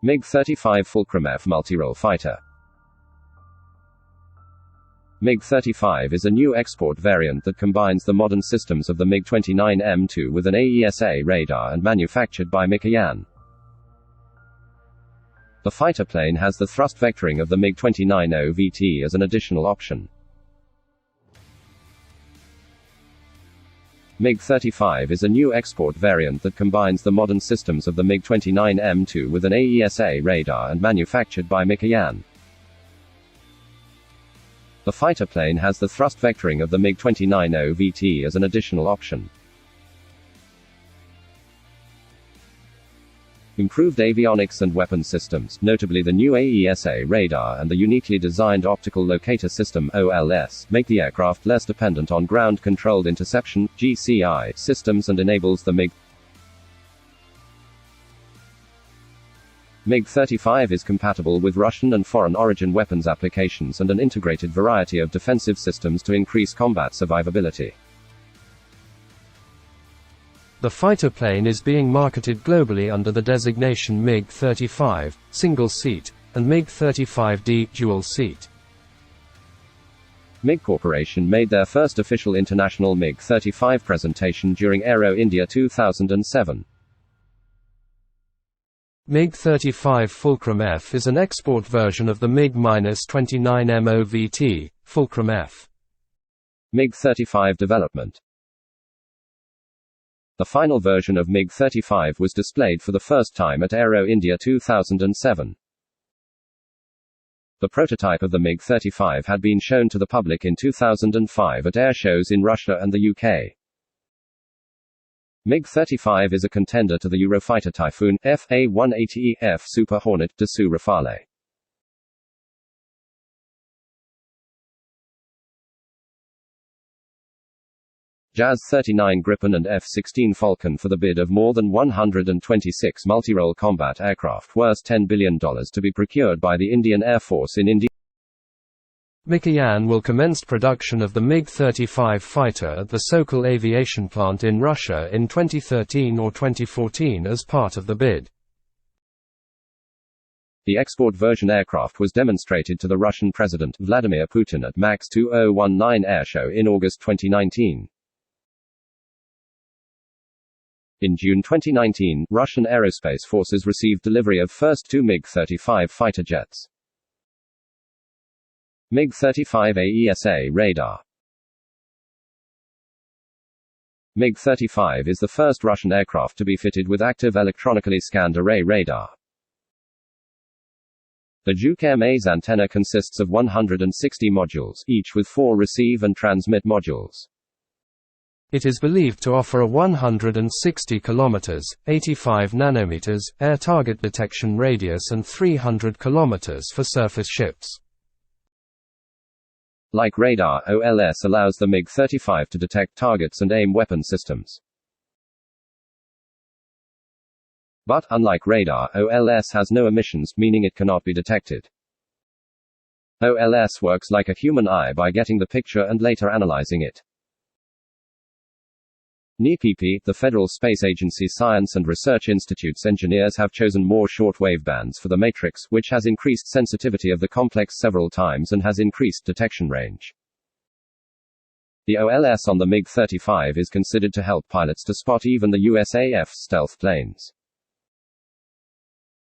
MiG-35 Fulcrum F multirole fighter. MiG-35 is a new export variant that combines the modern systems of the MiG-29M2 with an AESA radar and manufactured by mikoyan. The fighter plane has the thrust vectoring of the MiG-29OVT as an additional option. MiG-35 is a new export variant that combines the modern systems of the MiG-29M2 with an AESA radar and manufactured by mikoyan. The fighter plane has the thrust vectoring of the MiG-29OVT as an additional option. Improved avionics and weapon systems, notably the new AESA radar and the uniquely designed optical locator system (OLS), make the aircraft less dependent on ground-controlled interception (GCI) systems and enables the MiG-35 is compatible with Russian and foreign origin weapons applications and an integrated variety of defensive systems to increase combat survivability. The fighter plane is being marketed globally under the designation MiG-35, single-seat, and MiG-35D, dual-seat. MiG Corporation made their first official international MiG-35 presentation during Aero India 2007. MiG-35 Fulcrum F is an export version of the MiG-29M OVT, Fulcrum F. MiG-35 development. The final version of MiG-35 was displayed for the first time at Aero India 2007. The prototype of the MiG-35 had been shown to the public in 2005 at air shows in Russia and the UK. MiG-35 is a contender to the Eurofighter Typhoon, FA-180E, F Super Hornet, Dassault Rafale. JAS-39 Gripen and F-16 Falcon for the bid of more than 126 multirole combat aircraft worth $10 billion to be procured by the Indian Air Force in India. Mikoyan will commence production of the MiG-35 fighter at the Sokol aviation plant in Russia in 2013 or 2014 as part of the bid. The export version aircraft was demonstrated to the Russian President, Vladimir Putin at MAX 2019 Airshow in August 2019. In June 2019, Russian aerospace forces received delivery of first two MiG-35 fighter jets. MiG-35 AESA radar. MiG-35 is the first Russian aircraft to be fitted with active electronically scanned array radar. The Juke Maze antenna consists of 160 modules, each with 4 receive and transmit modules. It is believed to offer a 160 km, 85 nanometers, air target detection radius and 300 km for surface ships. Like radar, OLS allows the MiG-35 to detect targets and aim weapon systems. But, unlike radar, OLS has no emissions, meaning it cannot be detected. OLS works like a human eye by getting the picture and later analyzing it. NIPP, the Federal Space Agency Science and Research Institute's engineers have chosen more short-wave bands for the matrix, which has increased sensitivity of the complex several times and has increased detection range. The OLS on the MiG-35 is considered to help pilots to spot even the USAF's stealth planes.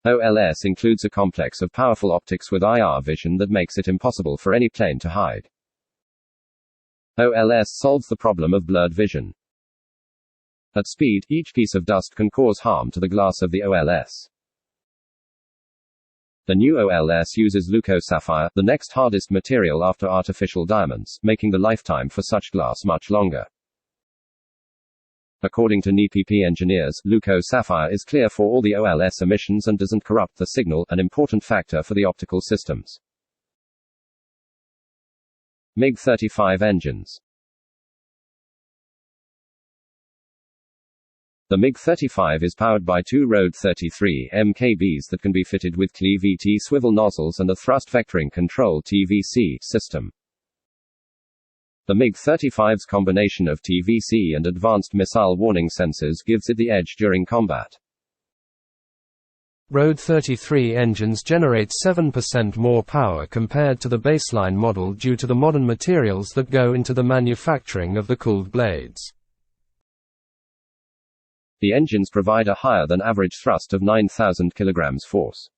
OLS includes a complex of powerful optics with IR vision that makes it impossible for any plane to hide. OLS solves the problem of blurred vision. At speed, each piece of dust can cause harm to the glass of the OLS. The new OLS uses Leuco sapphire, the next hardest material after artificial diamonds, making the lifetime for such glass much longer. According to NIPP engineers, Leuco sapphire is clear for all the OLS emissions and doesn't corrupt the signal, an important factor for the optical systems. MiG-35 engines. The MiG-35 is powered by two Rode 33 MKBs that can be fitted with CLE-VT swivel nozzles and a thrust vectoring control TVC system. The MiG-35's combination of TVC and advanced missile warning sensors gives it the edge during combat. Road 33 engines generate 7% more power compared to the baseline model due to the modern materials that go into the manufacturing of the cooled blades. The engines provide a higher than average thrust of 9,000 kg force.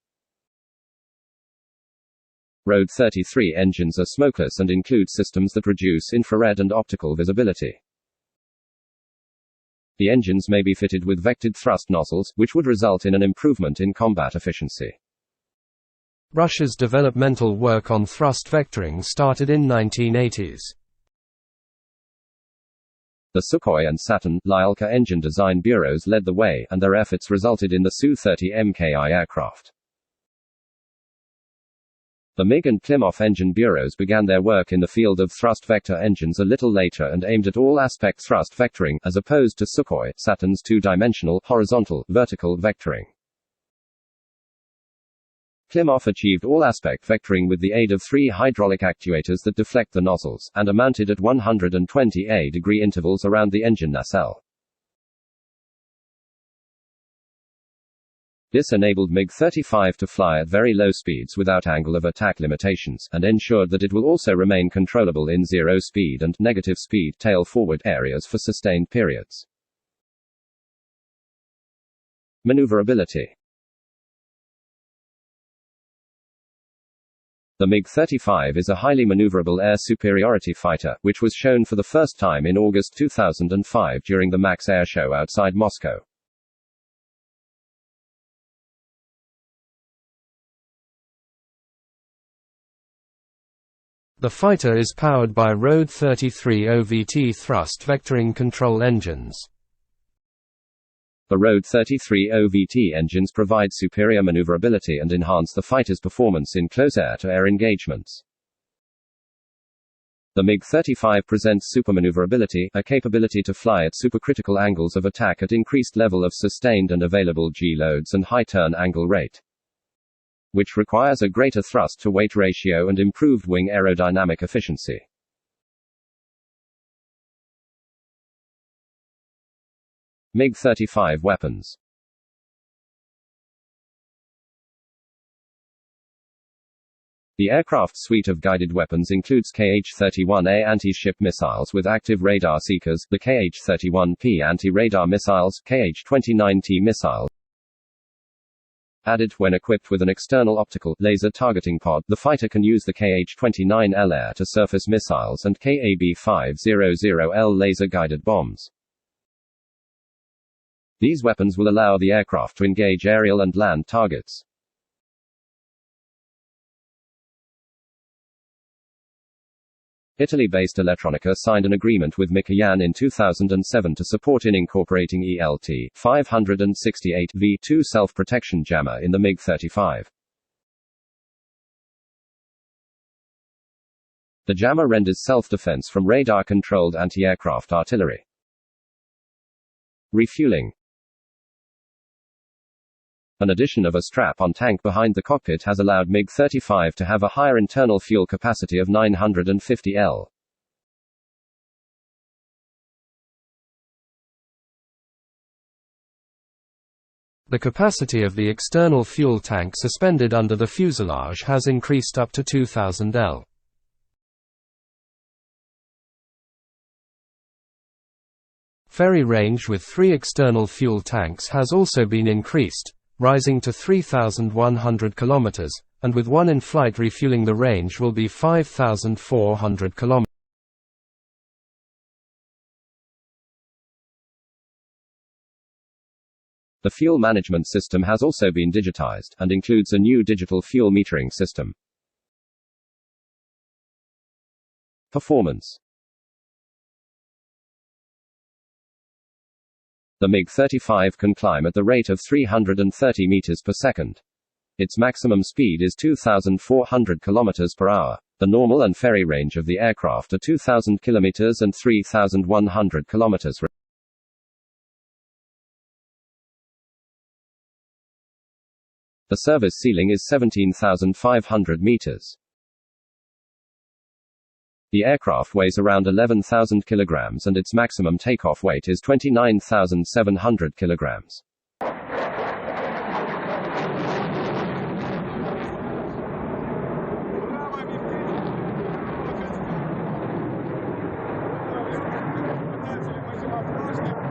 Road 33 engines are smokeless and include systems that reduce infrared and optical visibility. The engines may be fitted with vectored thrust nozzles, which would result in an improvement in combat efficiency. Russia's developmental work on thrust vectoring started in 1980s. The Sukhoi and Saturn, Lyulka engine design bureaus led the way, and their efforts resulted in the Su-30 MKI aircraft. The MiG and Klimov engine bureaus began their work in the field of thrust vector engines a little later and aimed at all-aspect thrust vectoring, as opposed to Sukhoi, Saturn's two-dimensional, horizontal, vertical vectoring. Klimov achieved all-aspect vectoring with the aid of 3 hydraulic actuators that deflect the nozzles, and are mounted at 120 degree intervals around the engine nacelle. This enabled MiG-35 to fly at very low speeds without angle of attack limitations, and ensured that it will also remain controllable in zero-speed and negative-speed tail-forward areas for sustained periods. Maneuverability. The MiG-35 is a highly maneuverable air superiority fighter, which was shown for the first time in August 2005 during the MAX Air Show outside Moscow. The fighter is powered by Road 33 OVT thrust vectoring control engines. The Road 33 OVT engines provide superior maneuverability and enhance the fighter's performance in close air-to-air engagements. The MiG-35 presents supermaneuverability, a capability to fly at supercritical angles of attack at increased level of sustained and available G-loads and high turn angle rate, which requires a greater thrust-to-weight ratio and improved wing aerodynamic efficiency. MiG-35 weapons. The aircraft's suite of guided weapons includes Kh-31A anti-ship missiles with active radar seekers, the Kh-31P anti-radar missiles, Kh-29T missiles. Added, when equipped with an external optical, laser targeting pod, the fighter can use the Kh-29L air-to-surface missiles and KAB-500L laser-guided bombs. These weapons will allow the aircraft to engage aerial and land targets. Italy-based Elettronica signed an agreement with Mikoyan in 2007 to support incorporating ELT 568 V2 self-protection jammer in the MiG-35. The jammer renders self-defense from radar-controlled anti-aircraft artillery. Refueling. An addition of a strap-on tank behind the cockpit has allowed MiG-35 to have a higher internal fuel capacity of 950 L. The capacity of the external fuel tank suspended under the fuselage has increased up to 2000 L. Ferry range with 3 external fuel tanks has also been increased, rising to 3,100 km, and with one in flight refueling the range will be 5,400 km. The fuel management system has also been digitized, and includes a new digital fuel metering system. Performance. The MiG-35 can climb at the rate of 330 meters per second. Its maximum speed is 2,400 kilometers per hour. The normal and ferry range of the aircraft are 2,000 kilometers and 3,100 kilometers. The service ceiling is 17,500 meters. The aircraft weighs around 11,000 kilograms and its maximum takeoff weight is 29,700 kilograms. Just keep